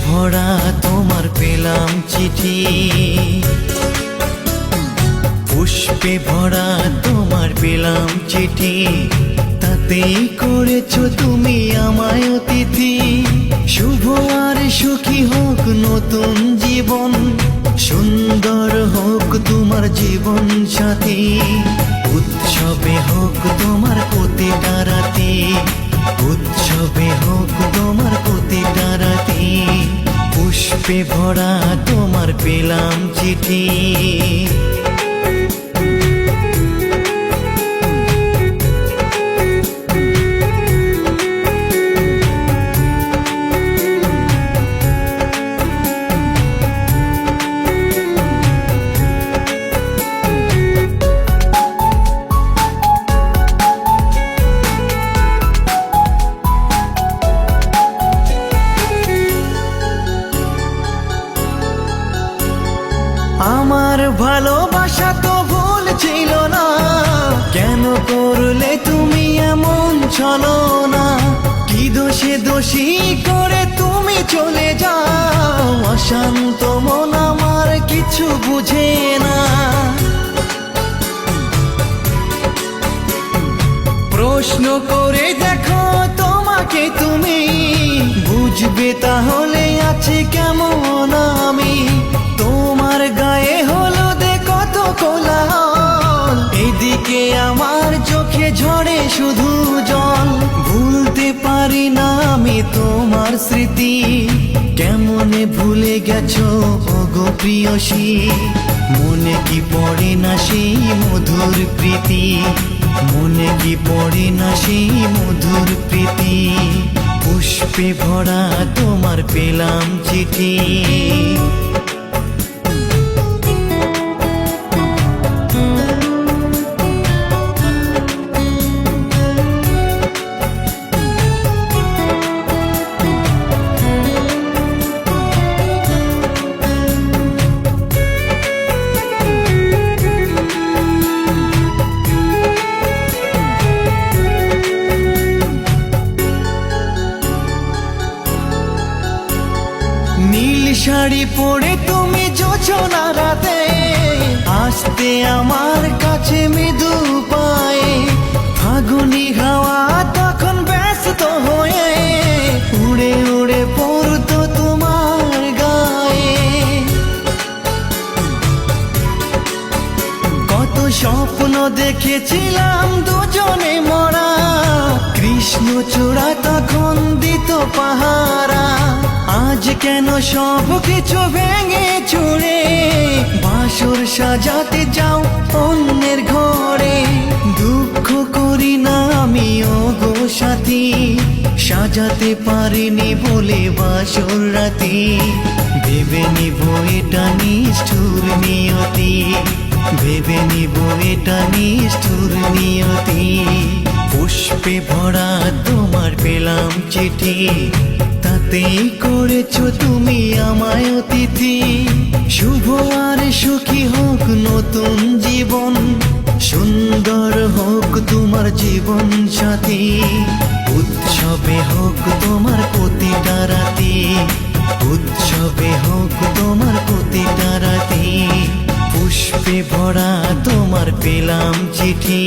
ভরা তোমার পেলাম চিঠি, পুষ্পে ভরা তোমার পেলাম চিঠি, তাতেই করেছো তুমি আমায় অতিথি। শুভ আর সুখী হোক নতুন জীবন, সুন্দর হোক তোমার জীবন সাথী। উৎসবে হোক তোমার প্রতিটা রাতি, উৎসবে হোক তোমার প্রতিটা রাতি। পুষ্পে ভরা তোমার পেলাম চিঠি। আমার ভালোবাসা তো ভুল ছিল না, কেন করলে তুমি এমন ছলনা? কি দোষে দোষী করে তুমি চলে যাও, অশান্ত মন আমার কিছু বুঝে না। প্রশ্ন করে দেখো তোমাকে তুমি, বুঝবে তাহলে আছে কেমন আমি। তোমার গায়ে হলুদে কত কোলাহল, এদিকে আমার চোখে ঝরে শুধু জল। ভুলতে পারি না আমি তোমার স্মৃতি, কেমনে ভুলে গেছো ওগো প্রিয়সী। মনে কি পড়ে না সেই মধুর প্রীতি, মনে কি পড়ে না সেই মধুর প্রীতি। পুষ্পে ভরা তোমার পেলাম চিঠি। নীল শাড়ি পরে তুমি জোছনা রাতে, আসতে আমার কাছে মৃদু পায়ে। ফাগুনি হাওয়া তখন ব্যস্ত হয়ে উড়ে উড়ে পড়তো তোমার গায়ে। কত স্বপ্ন দেখেছিলাম দুজনে মরা, কৃষ্ণচূড়া তখন দিত পাহারা। আজ কেন সব কিছু ভেঙে চুরে বাসর সাজাতে যাও অন্যের ঘরে? দুঃখ করি না আমি ওগো সাথী, সাজাতে পারিনি বলে বাসর রাতি। ভেবে নিব এটা নিষ্ঠুর নিয়তি, ভেবে নিব এটা নিষ্ঠুর নিয়তি। পুষ্পে ভরা তোমার পেলাম চিঠি, তাতেই করেছো তুমি আমায় অতিথি। শুভ আর সুখী হোক নতুন জীবন, সুন্দর হোক তোমার জীবন সাথী। উৎসবে হোক তোমার প্রতিটা রাতি, উৎসবে হোক তোমার প্রতিটা রাতি। পুষ্পে ভরা তোমার পেলাম চিঠি।